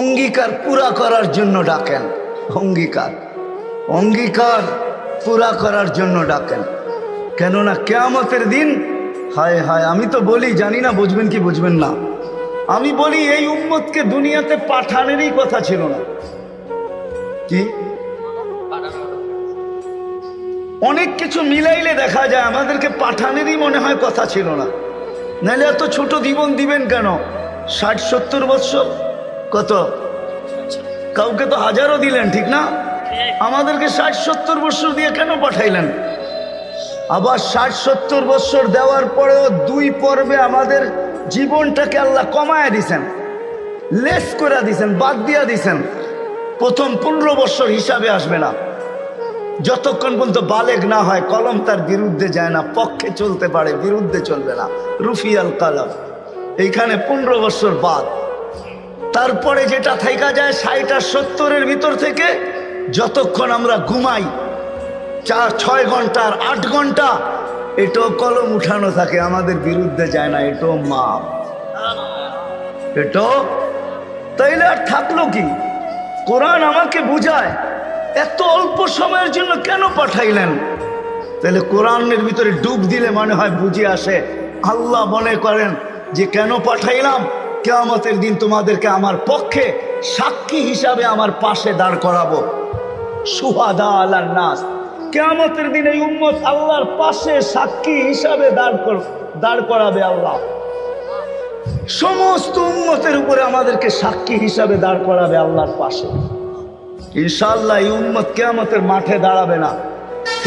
অঙ্গীকার পুরা করার জন্য ডাকেন। অঙ্গীকার অঙ্গীকার পুরা করার জন্য ডাকেন। কেননা কিয়ামতের দিন, হায় হায়, আমি তো বলি, জানি না বুঝবেন কি বুঝবেন না, আমি বলি এই উম্মতকে দুনিয়াতে পাঠানেরই কথা ছিল না। কি অনেক কিছু মিলাইলে দেখা যায় আমাদেরকে পাঠানেরই মনে হয় কথা ছিল না। নাহলে এত ছোট জীবন দিবেন কেন? 60-70 বৎসর, কত কাউকে তো হাজারও দিলেন, ঠিক না? আমাদেরকে 60-70 বৎসর দিয়ে কেন পাঠাইলেন? আবার 60-70 বৎসর দেওয়ার পরেও 2 পর্বে আমাদের জীবনটাকে আল্লাহ কমায় দিছেন, লেস করে দিছেন, বাদ দিয়া দিছেন। প্রথম 15 বৎসর হিসাবে আসবে না, যতক্ষণ পর্যন্ত বালেগ না হয়, কলম তার বিরুদ্ধে যায় না, পক্ষে চলতে পারে, বিরুদ্ধে চলবে না, রুফিয়াল কালাম। এইখানে 15 বৎসর বাদ। তারপরে যেটা থাইকা যায় 60 আর 70-এর ভিতর থেকে, যতক্ষণ আমরা ঘুমাই 4-6 ঘন্টা আর 8 ঘন্টা, এটাও কলম উঠানো থাকে, আমাদের বিরুদ্ধে যায় না, এটাও মাপ, এটাও। তাইলে আর থাকলো কি? কোরআন আমাকে বুঝায় এত অল্প সময়ের জন্য কেন পাঠাইলেন। তাহলে কোরআনের ভিতরে ডুব দিলে মনে হয় বুঝে আসে। আল্লাহ মনে করেন যে কেন পাঠাইলাম, কিয়ামতের দিন তোমাদেরকে আমার পক্ষে সাক্ষী হিসাবে আমার পাশে দাঁড় করাবো। শুহাদা আলান নাস, কিয়ামতের দিন এই উম্মত আল্লাহর পাশে সাক্ষী হিসাবে দাঁড় করাবে আল্লাহ। সমস্ত উম্মতের উপরে আমাদেরকে সাক্ষী হিসাবে দাঁড় করাবে আল্লাহর পাশে। ইনশাআল্লাহ এই উম্মত কিয়ামতের মাঠে দাঁড়াবে না,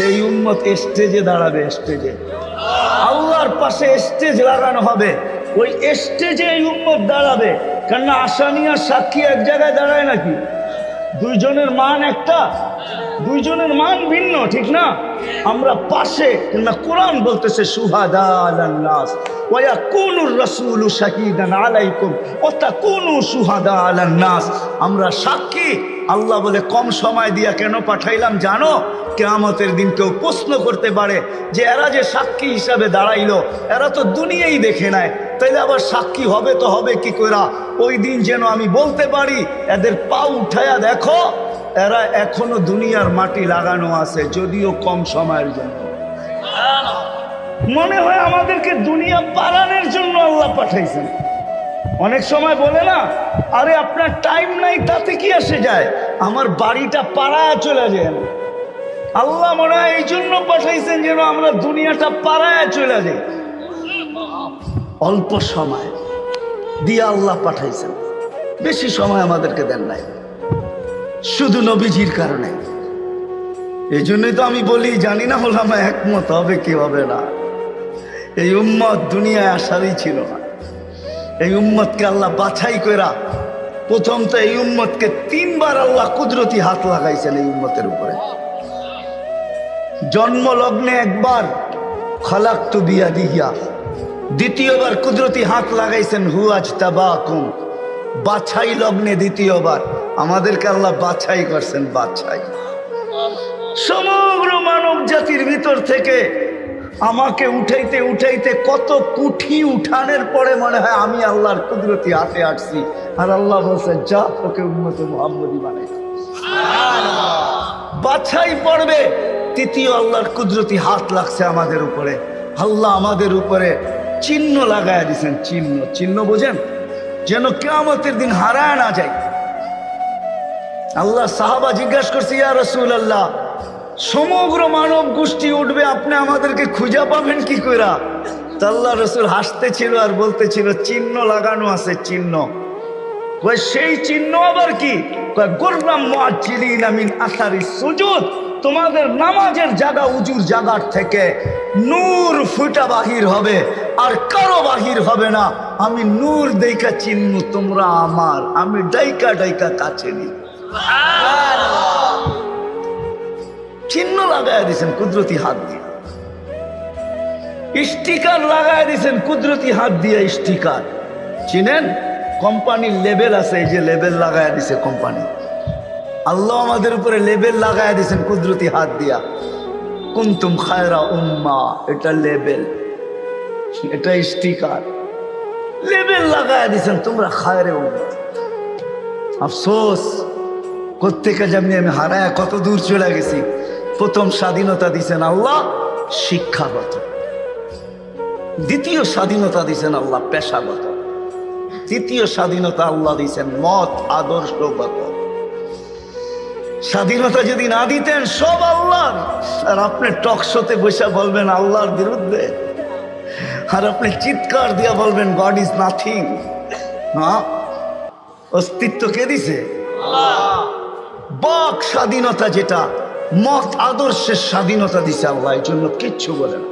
এই উম্মত স্টেজে দাঁড়াবে। স্টেজে আল্লাহর পাশে স্টেজ লাগানো হবে, ওই স্টেজে এই উম্মত দাঁড়াবে। কেননা আসামি আর সাক্ষী এক জায়গায় দাঁড়ায় নাকি? দুইজনের মান একটা, দুইজনের মান ভিন্ন, ঠিক না? আমরা পাশে, না কোরআন বলতেছে শুহাদা আলান নাস ওয়া ইয়াকুনুর রাসূলু শাহীদান আলাইকুম ওয়া তাকুনু শুহাদা আলান নাস। আমরা সাক্ষী। আল্লাহ বলে কম সময় দিয়া কেন পাঠাইলাম জানো? কিয়ামতের দিন কেউ প্রশ্ন করতে পারে যে এরা যে সাক্ষী হিসাবে দাঁড়াইলো, এরা তো দুনিয়াই দেখে নেয়, তাইলে আবার সাক্ষী হবে তো হবে কি কইরা? ওই দিন যেন আমি বলতে পারি এদের পা উঠায়া দেখো, এরা এখনো দুনিয়ার মাটি লাগানো আছে, যদিও কম সময়ের জন্য। মনে হয় আমাদেরকে দুনিয়া পালানোর জন্য আল্লাহ পাঠাইছেন। অনেক সময় বলে না, আরে আপনার টাইম নাই, তাতে কি আসে যায়, আমার বাড়িটা পাড়ায় চলে যায়। আল্লাহ মনে হয় এই জন্য পাঠাইছেন যেন আমরা দুনিয়াটা পাড়ায় চলে যাই। অল্প সময় দিয়ে আল্লাহ পাঠাইছেন, বেশি সময় আমাদেরকে দেন নাই, শুধু নবীজির কারণে। এই জন্যই তো আমি বলি, জানি না ওলামা একমত হবে কি হবে না। এই উম্মত দুনিয়ায় আসারই ছিল না। এই উম্মতকে আল্লাহ বাছাই কইরা, প্রথম তো এই উম্মতকে 3 বার আল্লাহ কুদরতি হাত লাগাইছেন এই উম্মতের উপরে। জন্ম লগ্নে একবার খলাকতু বিয়াদিহিয়া, দ্বিতীয়বার কুদরতি হাত লাগাইছেন হুয়াজতাবাকুম, বাছাই লগ্নে দ্বিতীয়বার আমাদেরকে আল্লাহ বাছাই করছেন। বাছাই সমগ্র মানব জাতির ভিতর থেকে আমাকে উঠাইতে উঠাইতে কত কুঠি উঠানের পরে মনে হয় আমি আল্লাহর কুদরতি হাতে আসছি, আর আল্লাহ বলছে যা তোকে উম্মতে মুহাম্মদী বানাই। বাছাই পড়বে তৃতীয় আল্লাহর কুদরতি হাত লাগছে আমাদের উপরে। আল্লাহ আমাদের উপরে চিহ্ন লাগায় দিয়েছেন। চিহ্ন, চিহ্ন বোঝেন, যেন কিয়ামতের দিন হারায় না যায়। আল্লাহ সাহাবা জিজ্ঞাসা করছে, ইয়া রাসূলুল্লাহ, সমগ্র মানব গোষ্ঠী উঠবে, আপনি আমাদেরকে খুঁজে পাবেন কি কইরা? তা আল্লাহ রাসূল হাসতেছিল আর বলতেছিল, চিহ্ন লাগানো আছে, চিহ্ন। কই সেই চিহ্ন আবার কি? কই গুররাম মুআজ্জিলিনা মিন আসারিস সুজুদ, তোমাদের নামাজের জায়গা উজুর জায়গার থেকে নূর ফুটা বাহির হবে, আর কারো বাহির হবে না। আমি নূর দেইকা চিহ্ন, তোমরা আমার, আমি ডাইকা ডাইকা কাছে নি। চিহ্ন লাগায় দিয়েছেন কুদরতি হাত দিয়ে, স্টিকার লাগায় দিয়েছেন কুদরতি হাত দিয়ে। স্টিকার চিনেন? কোম্পানির লেবেল আছে, এই যে লেবেল লাগায় দিছে কোম্পানি। আল্লাহ আমাদের উপরে লেবেল লাগায় দিয়েছেন কুদরতি হাত দিয়া। কুনতুম খায়রা উম্মাহ, এটা লেবেল, এটা স্টিকার, লেবেল লাগায় দিয়েছেন তোমরা খায়রে উম্মাহ। আফসোস কোত্থেকে যেমনি আমি হারায় কত দূর চলে গেছি। প্রথম স্বাধীনতা দিছেন আল্লাহ শিক্ষাগত, দ্বিতীয় স্বাধীনতা দিছেন আল্লাহ পেশাগত, তৃতীয় স্বাধীনতা আল্লাহ দিছেন মত আদর্শগত। স্বাধীনতা যদি না দিতেন সব আল্লাহর, আর আপনি টক শোতে বসে বলবেন আল্লাহর বিরুদ্ধে, আর আপনি চিৎকার দিয়ে বলবেন গড ইজ নাথিং। হ্যাঁ, অস্তিত্ব কে দিছে? বাক স্বাধীনতা, যেটা মত আদর্শের স্বাধীনতা দিছে আল্লাহ, এই জন্য কিচ্ছু বলেন,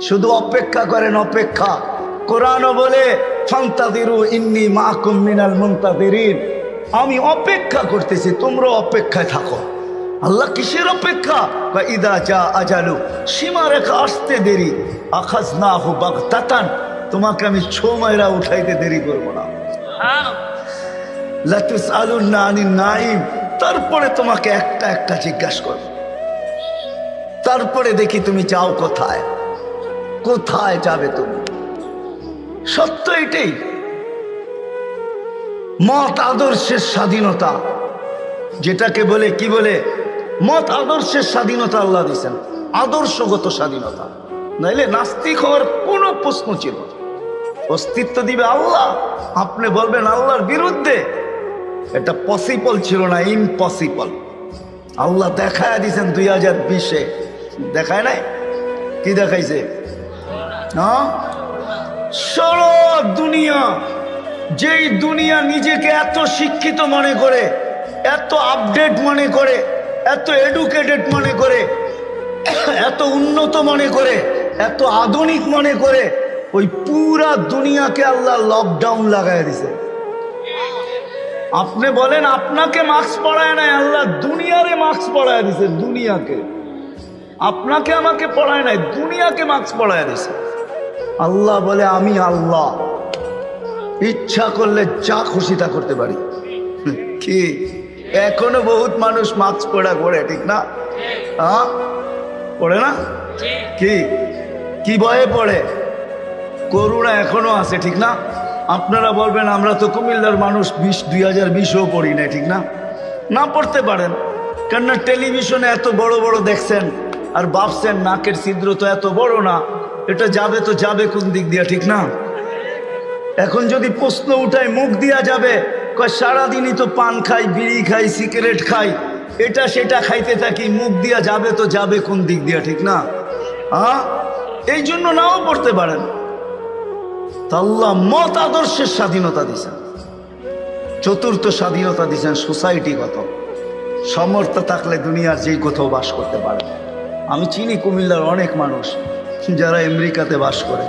শুধু অপেক্ষা করেন অপেক্ষা। কোরআনও বলে ফান্তাযিরু ইন্নী মাআকুম মিনাল মুনতাযিরিন, আমি অপেক্ষা করতেছি, তোমরা অপেক্ষায় থাকো। আল্লাহ কিসের অপেক্ষা? ইদা জা আজালু, সীমারেখা আসতে দেরি, আখাযনাহু বাগতাতান, তোমাকে আমি ছোমাইরা উঠাইতে দেরি করব না। লা তুসআলুনা আনিন নাঈম, তারপরে তোমাকে একটা একটা জিজ্ঞাসা করব, তারপরে দেখি তুমি যাও কোথায়, কোথায় যাবে তুমি। সত্য এটাই, মত আদর্শের স্বাধীনতা, যেটাকে বলে কি বলে মত আদর্শের স্বাধীনতা আল্লাহ দিয়েছেন, আদর্শগত স্বাধীনতা। নাইলে নাস্তিক হওয়ার কোনো প্রশ্ন ছিল না। অস্তিত্ব দিবে আল্লাহ, আপনি বলবেন আল্লাহর বিরুদ্ধে, এটা পসিবল ছিল না, ইম্পসিবল। আল্লাহ দেখায় দিয়েছেন 2020-এ, দেখায় নাই? কি দেখাইছে? হ্যাঁ, সারা দুনিয়া, যেই দুনিয়া নিজেকে এত শিক্ষিত মনে করে, এত আপডেট মনে করে, এত এডুকেটেড মনে করে, এত উন্নত মনে করে, এত আধুনিক মনে করে, ওই পুরা দুনিয়াকে আল্লাহ লকডাউন লাগাই দিছে। আপনি বলেন আপনাকে মাস্ক পড়ায় নাই, আল্লাহ দুনিয়ারে মাস্ক পড়ায় দিছে, দুনিয়াকে। আপনাকে আমাকে পড়ায় নাই, দুনিয়াকে মাস্ক পড়ায় দিছে। আল্লাহ বলে আমি আল্লাহ, ইচ্ছা করলে যা খুশি তা করতে পারি। কি এখনো বহুত মানুষ মাস্ক পড়া করে, ঠিক না? হ্যাঁ, পড়ে না? কি কি ভয়ে পড়ে? করোনা এখনো আছে, ঠিক না? আপনারা বলবেন আমরা তো কুমিল্লার মানুষ, 2020-ও পড়ি না, ঠিক না? না পড়তে পারেন, কেননা টেলিভিশনে এত বড় বড় দেখছেন, আর ভাবছেন নাকের ছিদ্র তো এত বড় না, এটা যাবে তো যাবে কোন দিক দিয়া, ঠিক না? এখন যদি প্রশ্ন উঠায় মুখ দিয়া যাবে, কয় সারাদিনই তো পান খাই, বিড়ি খাই, সিগারেট খাই, এটা সেটা খাইতে থাকি, মুখ দিয়া যাবে তো যাবে কোন দিক দিয়া, ঠিক না? হ্যাঁ, এই জন্য নাও পড়তে পারেন। আল্লাহ মত আদর্শের স্বাধীনতা দিছেন। চতুর্থ স্বাধীনতা দিছেন সোসাইটিগত, সমর্থ থাকলে দুনিয়ার যেই কোথাও বাস করতে পারে। আমি চিনি কুমিল্লার অনেক মানুষ যারা আমেরিকাতে বাস করে,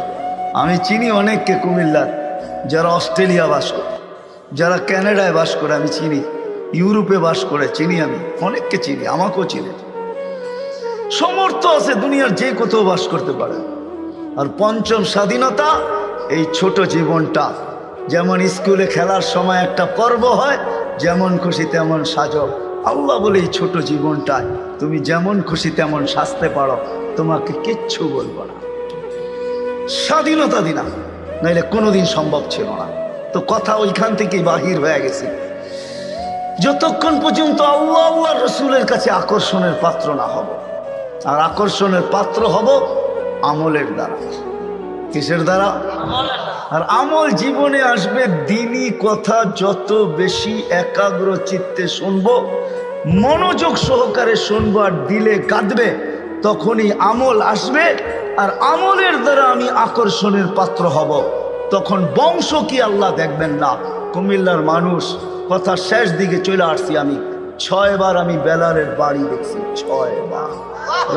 আমি চিনি অনেককে কুমিল্লার যারা অস্ট্রেলিয়া বাস করে, যারা ক্যানাডায় বাস করে, আমি চিনি ইউরোপে বাস করে, চিনি আমি অনেককে চিনি, আমাকেও চিনি। সমর্থ আছে, দুনিয়ার যে কোথাও বাস করতে পারে। আর পঞ্চম স্বাধীনতা, এই ছোট জীবনটা, যেমন স্কুলে খেলার সময় একটা পর্ব হয়, যেমন খুশি তেমন সাজো। আল্লাহ বলে এই ছোট জীবনটায় তুমি যেমন খুশি তেমন সাজতে পারো, তোমাকে কিচ্ছু বলবো না। স্বাধীনতা দিনা, নাইলে কোনোদিন সম্ভব ছিল না। তো কথা ওইখান থেকেই বাহির হয়ে গেছে। যতক্ষণ পর্যন্ত আল্লাহ আল্লাহ রসুলের কাছে আকর্ষণের পাত্র না হব, আর আকর্ষণের পাত্র হব আমলের দ্বারা। কিসের দ্বারা? আর আমল জীবনে আসবে দ্বীনি কথা যত বেশি একাগ্র চিত্তে শুনবো, মনোযোগ সহকারে শুনবো, আর দিলে কাঁদবে, তখনই আমল আসবে। আর আমলের দ্বারা আমি আকর্ষণের পাত্র হব। তখন বংশ কি আল্লাহ দেখবেন না। কুমিল্লার মানুষ, কথা শেষ দিকে চলে আসছি, আমি 6 বার আমি বেলালের বাড়ি দেখছি, 6 বার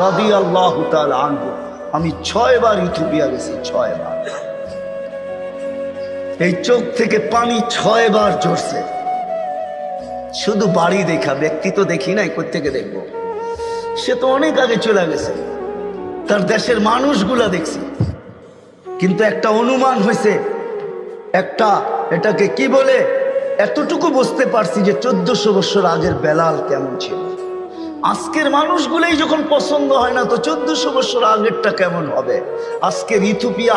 রাদিয়াল্লাহু তাআলা আনহু। আমি 6 বার ইথিওপিয়া গেছি, 6 বার। এই চোখ থেকে পানি 6 বার ঝরছে, শুধু বাড়ি দেখা, ব্যক্তি তো দেখি নাই, কোত্থেকে দেখবো? সে তো অনেক আগে চলে গেছে, তার দেশের মানুষগুলা দেখছি। কিন্তু একটা অনুমান হয়েছে, একটা এটাকে কি বলে, এতটুকু বুঝতে পারছি যে 1400 বছর আগের বেলাল কেমন ছিল। আজকের মানুষগুলোই যখন পছন্দ হয় না, তো 1400 বছর আগেরটা কেমন হবে? আজকের ইথিওপিয়া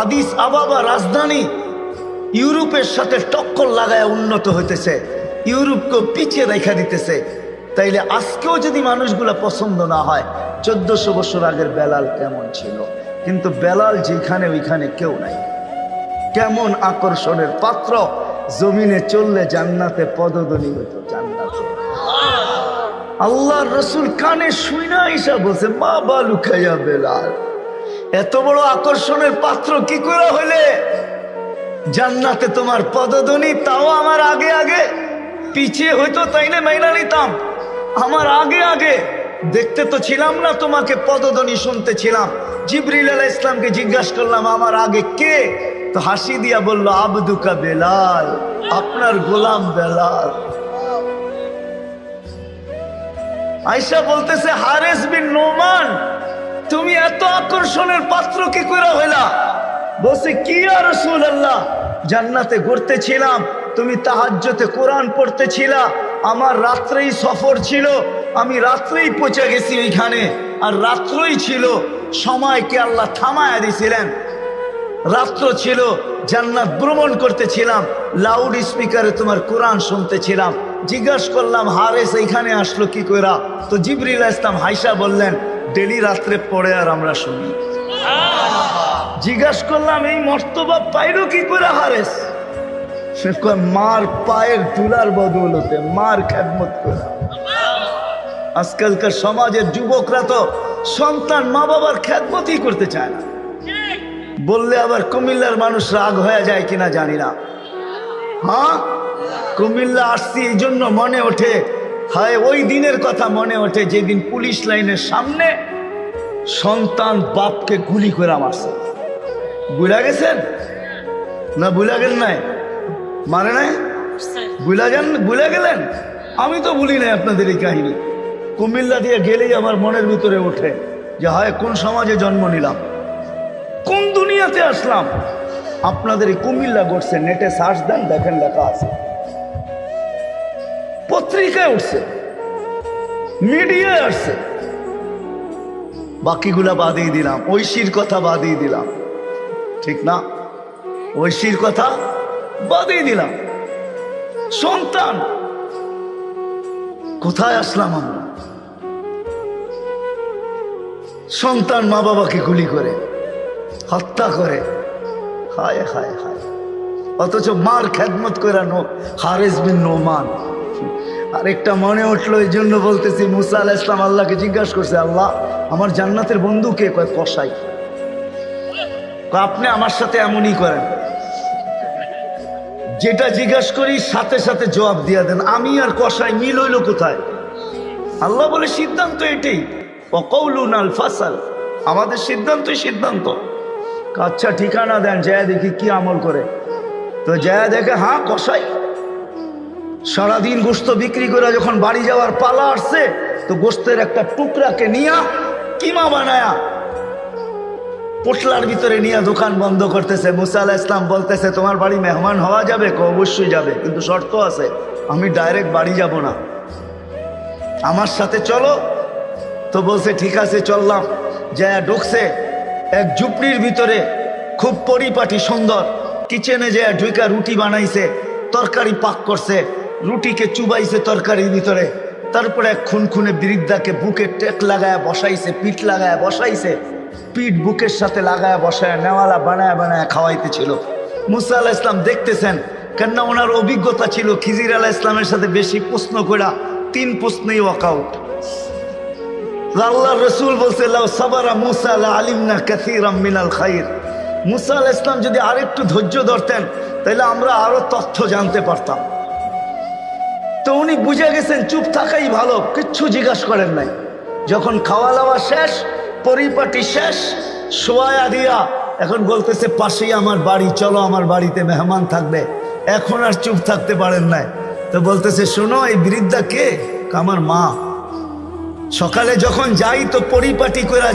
আদিস আবাবা রাজধানী, ইউরোপের সাথে টক্কর লাগায় উন্নত হইতেছে, ইউরোপকেও পিছিয়ে রেখা দিতেছে। তাইলে আজকেও যদি মানুষগুলা পছন্দ না হয়, 1400 বছর আগের বেলাল কেমন ছিল? কিন্তু বেলাল যেখানে ওইখানে কেউ নাই। কেমন আকর্ষণের পাত্র, জমিনে চললে জান্নাতে পদধ্বনি হইতো, জান্নাতে। আল্লাহর রসুল কানে শুইনা আইসা বলছে, মা বালু খাইয়া বেলাল, এত বড় আকর্ষণের পাত্র কি করে হইলে জান্নাতে তোমার পদধ্বনি? তাও আমার আগে আগে, পিছিয়ে হইতো তাইলে মাইনা নিতাম, আমার আগে আগে। দেখতে তো ছিলাম না তোমাকে, পদধ্বনি শুনতে ছিলাম। জিবরিল আলাইহিস ইসলামকে জিজ্ঞাসা করলাম আমার আগে কে? তো হাসি দিয়া বলল, আবদুকা বেলাল, আপনার গোলাম বেলাল। আয়েশা বলতেছে, হারেস বিন নোমান, তুমি এত আকর্ষণের পাত্র কি করে হইলা? বলছে, কি ইয়া রাসূলুল্লাহ, জান্নাতে ঘুরতেছিলাম, তুমি তাহাজ্জুদে কোরআন পড়তেছিলা, আমার রাত্রেই সফর ছিল, আমি রাত্রেই পৌঁছে গেছি ওইখানে, আর রাত্রই ছিল, সময়কে আল্লাহ থামায়া দিয়েছিলেন, রাত্র ছিল, জান্নাত ভ্রমণ করতেছিলাম, লাউড স্পিকারে তোমার কোরআন শুনতেছিলাম। জিজ্ঞাসা করলাম, হারেস এইখানে আসলো কি কইরা? তো জিবরিল আলাইহিস সালাম হাইসা বললেন, ডেলি রাত্রে পড়ে আর আমরা শুনি। জিজ্ঞাসা করলাম, এই মর্তবা পাইলো কি করে হারেস? সে কয়, মার পায়ের ধুলার বদৌলতে, মার খেদমত করে। আজকালকার সমাজের যুবকরা তো সন্তান মা বাবার খেদমতই করতে চায় না। বললে আবার কুমিল্লার মানুষ রাগ হয়ে যায় কিনা জানি না। হ্যাঁ, কুমিল্লা আসছি এই জন্য মনে ওঠে, হায় ওই দিনের কথা মনে ওঠে যেদিন পুলিশ লাইনের সামনে সন্তান বাপকে গুলি করে মারছে। বুঝা গেছেন না? বুঝা গেল নাই? মানে নাই? বুঝা গেলেন? আমি তো ভুলি নাই আপনাদের এই কাহিনী। কুমিল্লা দিয়ে গেলেই আমার মনের ভিতরে ওঠে যে হায় কোন সমাজে জন্ম নিলাম, কোন দুনিয়াতে আসলাম। আপনাদের এই কুমিল্লা ঘটছে, নেটে সার্চ দেন, দেখেন লেখা আছে, পত্রিকায় উঠছে, মিডিয়ায় আসছে। বাকিগুলা বাদিয়ে দিলাম, ঐশীর কথা বাদিয়ে দিলাম, ঠিক না? ঐশীর কথা বাদিয়ে দিলাম। সন্তান, কোথায় আসলাম আমরা? সন্তান মা বাবাকে গুলি করে, হত্যা করে, হায় হায় হায়, অথচ মার খেদমত করে হারেস বিন নোমান। আরেকটা মনে উঠলো, এই জন্য বলতেছি, মুসা আলাইহিস সালাম আল্লাহকে জিজ্ঞাসা করছে, আল্লাহ আমার জান্নাতের বন্ধু কে? কয় কসাই। আপনি আমার সাথে এমনই করেন, যেটা জিজ্ঞাসা করি সাথে সাথে জবাব দিয়া দেন, আমি আর কসাই মিল হইল কোথায়? আল্লাহ বলে সিদ্ধান্ত এটাই, ওয়াকাউলুনাল ফাসাল, আমাদের সিদ্ধান্তই সিদ্ধান্ত। আচ্ছা ঠিকানা দেন, যায় দেখি কি আমল করে। তো যায় দেখে, হ্যাঁ কসাই। সারাদিন গোস্ত বিক্রি করে যখন বাড়ি যাওয়ার পালা আসছে, তো গোস্তের একটা টুকরাকে নিয়া কিমা বানায়া পোটলার ভিতরে নিয়ে দোকান বন্ধ করতেছে। মুসা আলাইহিস সালাম বলতেছে, তোমার বাড়ি মেহমান হওয়া যাবে? অবশ্যই যাবে, কিন্তু শর্ত আছে, আমি ডাইরেক্ট বাড়ি যাব না, আমার সাথে চলো। তো বলছে ঠিক আছে চললাম। যায় ঢুকছে এক ঝুপড়ির ভিতরে, খুব পরিপাটি সুন্দর, কিচেনে যায় ঢুকা রুটি বানাইছে, তরকারি পাক করছে, রুটিকে চুবাইছে তরকারির ভিতরে, তারপরে এক খুনখুনে বৃদ্ধাকে বুকে টেক লাগায় বসাইছে, পিঠ লাগায় বসাইছে, পিঠ বুকের সাথে লাগায় বসায় নেওয়ালা বানায় বানায় খাওয়াইতেছিল। মুসা আলাইহিস সালাম দেখতেছেন, কেননা ওনার অভিজ্ঞতা ছিল খিজির আলাইহিস সালামের সাথে বেশি প্রশ্ন করা, 3 প্রশ্নেই ওয়াকআউট। আল্লাহর রাসূল বলছে, লাউ সাবারা মুসা লা আলিমনা কাসীরাম মিনাল খাইর। মুসা আলাইহিস সালাম যদি আরেকটু ধৈর্য ধরতেন, তাহলে আমরা আরো তথ্য জানতে পারতাম। তো উনি বুঝে গেছেন চুপ থাকাই ভালো, কিচ্ছু জিজ্ঞাসা করেন নাই। যখন খাওয়া দাওয়া শেষ, পরিপাটি শেষ, শোয়া দিয়া এখন বলতেছে, পাশেই আমার বাড়ি, চলো আমার বাড়িতে মেহমান থাকবে। এখন আর চুপ থাকতে পারেন নাই। তো বলতেছে, শোনো এই বৃদ্ধা কে? আমার মা। সকালে যখন যাই তো পরিপাটি করে